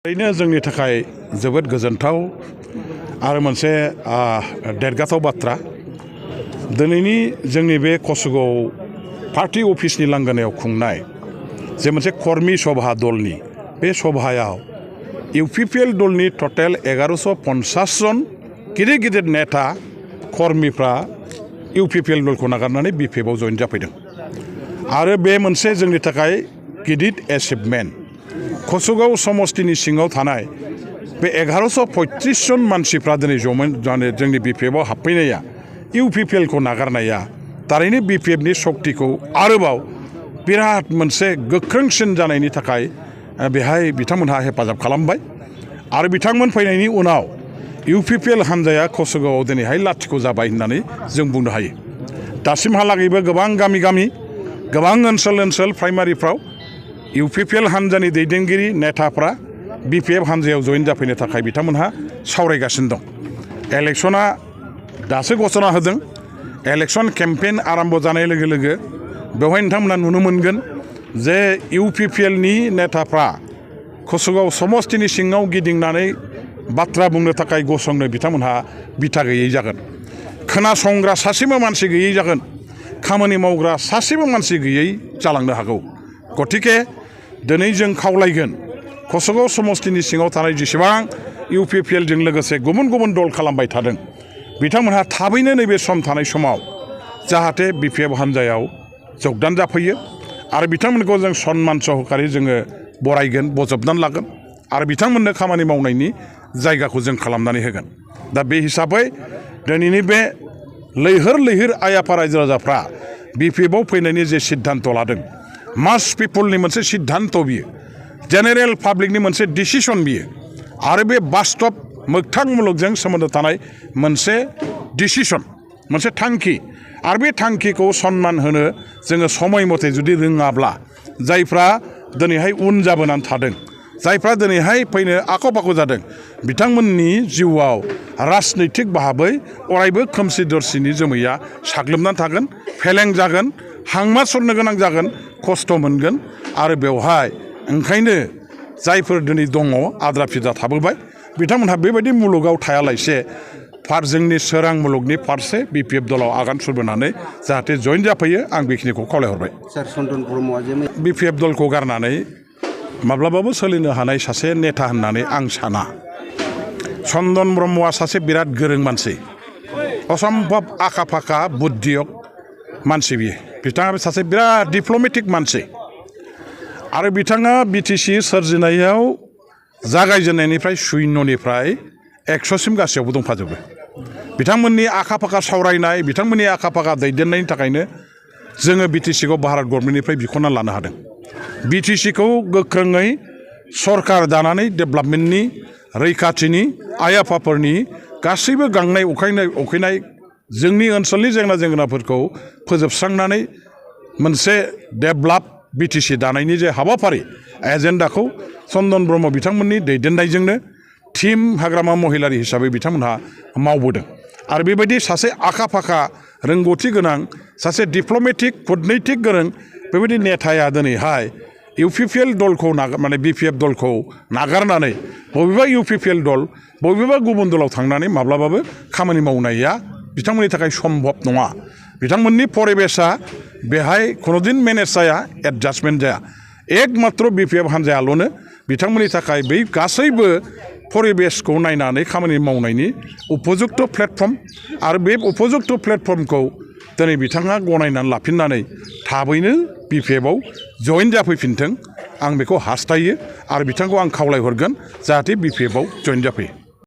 ओरैनो जोंनि थाखाय जोबोद गोजोनथाव आरो मोनसे देरगाथाव बाथ्रा दिनैनि जोंनि बे कसुगाव पार्टी अफिसनि लांगोनायाव खुंनाय जे मोनसे कर्मी सभा दलनि बे सभायाव इउपिपिएल दलनि टटेल 1150 जन गिदिर गिदिर नेता कर्मीफ्रा इउपिपिएल दलखौ नागारनानै बिपिएफआव जइन जाफैदों आरो बे मोनसे जोंनि थाखाय गिदिर एचिभमेन्ट कसुगाव समष्टिनि सिङाव थानाय बे 1135 जन मानसिफ्रा दिनै जोंनि बिपिएफआव हाबफैनाया इउपिपिएलखौ नागारनाया थारैनो बिपिएफनि शक्तिखौ आरोबाव बिराद मोनसे गोख्रोंसिन जानायनि थाखाय बेहाय बिथांमोनहा हेफाजाब खालामबाय आरो बिथांमोन फैनायनि उनाव इउपिपिएल हान्जाया कसुगावआव दिनैहाय लाथिख' जाबाय होननानै जों बुंनो हायो। दासिमहालागैबो गोबां गामि गामि गोबां ओनसोल प्राइमारिफ्राव इउपिपिएल हान्जानि दैदेनगिरि नेताफ्रा बिपिएफ हान्जायाव जइन जाफैनो थाखाय बिथांमोनहा सावरायगासिनो दं। इलेक्शना दासो घोषणा होदों। इलेक्शन केम्पेन आरम्भ जानाय लोगो लोगो बेवहाय नोंथांमोना नुनो मोनगोन जे इउपिपिएलनि नेताफ्रा कसुगाव समष्टिनि सिङाव गिदिंनानै बाथ्रा बुंनो थाखाय गसंनो बिथांमोनहा बिथा गैयै जागोन। खोनासंग्रा सासेबो मानसि गैयै जागोन। खामानि मावग्रा सासेबो मानसि गैयै जालांनो हागौ। गतिके दिनै जों खावलायगोन कसुगाव समष्टिनि सिङाव थानाय जेसेबां इउपिपिएलजों लोगोसे गुबुन गुबुन दल खालामबाय थादों बिथांमोनहा थाबैनो नैबे सम थानाय समाव जाहाथे बिपिएफ हान्जायाव जगदान जाफैयो आरो बिथांमोनखौ जों सन्मान सहकारै जोङो बरायगोन बजबनानै लागोन आरो बिथांमोननो खामानि मावनायनि जायगाखौ जों खालामनानै होगोन। दा बे हिसाबै दिनैनि बे लैहोर आइ आफा रायजो राजाफ्रा बिपिएफआव फैनायनि जे सिद्धान्त लादों मास पिपलनि मोनसे सिद्धान्त बियो जेनेरेल पाब्लिकनि मोनसे डिसिसन बियो आरो बे बास्तब मोगथां मुलुगजों सोमोन्दो थानाय मोनसे डिसिसन मोनसे थांखि आरो बे थांखिखौ सन्मान होनो जोङो समय मथे जुदि रोङाब्ला जायफ्रा दिनैहाय उन जाबोनानै थादों जायफ्रा दिनैहाय फैनो आख' फाख' जादों बिथांमोननि जिउआव राजनैतिक भाबै अरायबो खोमसि दरसिनि जोमैया साग्लोबनानै थागोन फेलें जागोन हांमा सरनो गोनां जागोन खस्थ' मोनगोन आरो बेवहाय ओंखायनो जायफोर दिनै दङ आद्रा फिद्रा थाबोबाय बिथांमोनहा बेबायदि मुलुगाव थायालासे जोंनि सोरां मुलुगनि फारसे बिपिएफ दलाव आगान सुरबोनानै जाहाथे जइन जाफैयो आं बेखिनिखौ खावलायहरबाय। सार चन्दन ब्रह्मआ जे बिपिएफ दलखौ गारनानै माब्लाबाबो सोलिनो हानाय सासे नेता होननानै आं साना। चन्दन ब्रह्मआ सासे बिराद गोरों मानसि असम्भब आखा फाखा बुद्धियक मानसि बियो। बिथाङा सासे बिराद डिप्ल'मेटिक मानसि आरो बिथाङा बिटिसि सोरजिनायाव जागायजेननायनिफ्राय शून्यनिफ्राय 100सिम गासैयावबो दंफाजोबो। बिथांमोननि आखा फाखा सावरायनाय बिथांमोननि आखा फाखा दैदेननायनि थाखायनो जोङो बिटिसिखौ भारत गभर्नमेन्टनिफ्राय बिख'ना लानो हादों। बिटिसिखौ गोख्रोङै सरकार दानानै डेभेलपमेन्टनि रैखाथिनि आइ आफाफोरनि गासैबो गांनाय उखैनाय जोंनि ओनसोलनि जेंनाफोरखौ फोजोबस्रांनानै मोनसे डेभेलप बिटिसि दानायनि जे हाबाफारि एजेन्डाखौ चन्दन ब्रह्म बिथांमोननि दैदेननायजोंनो टीम हाग्रामा महिलारि हिसाबै बिथांमोनहा मावबोदों आरो बेबायदि सासे आखा फाखा रोंगौथि गोनां सासे डिप्ल'मेटिक कूटनैतिक गोरों बेबायदि नेताया दिनैहाय इउपिपिएल दलखौ बिपिएफ दलखौ नागारनानै बबेबा इउपिपिएल दल बबेबा गुबुन दलाव थांनानै माब्लाबाबो खामानि मावनाया बिथांमोननि थाखाय सम्भब नङा। बिथांमोननि परिबेसा बेहाय खुनुदिन मेनेज जाया एडजास्टमेन्ट जाया। एकमात्र बिपिएफ हान्जायाल'नो बिथांमोननि थाखाय बै गासैबो परिबेसखौ नायनानै खामानि मावनायनि उपयुक्त प्लेटफर्म आरो बे उपयुक्त प्लेटफर्मखौ दिनै बिथाङा गनायनानै लाफिननानै थाबैनो बिपिएफआव जइन जाफैफिनथों आं बेखौ हास्थायो आरो बिथांखौ आं खावलायहरगोन जाहाथे बिपिएफआव जइन जाफैयो।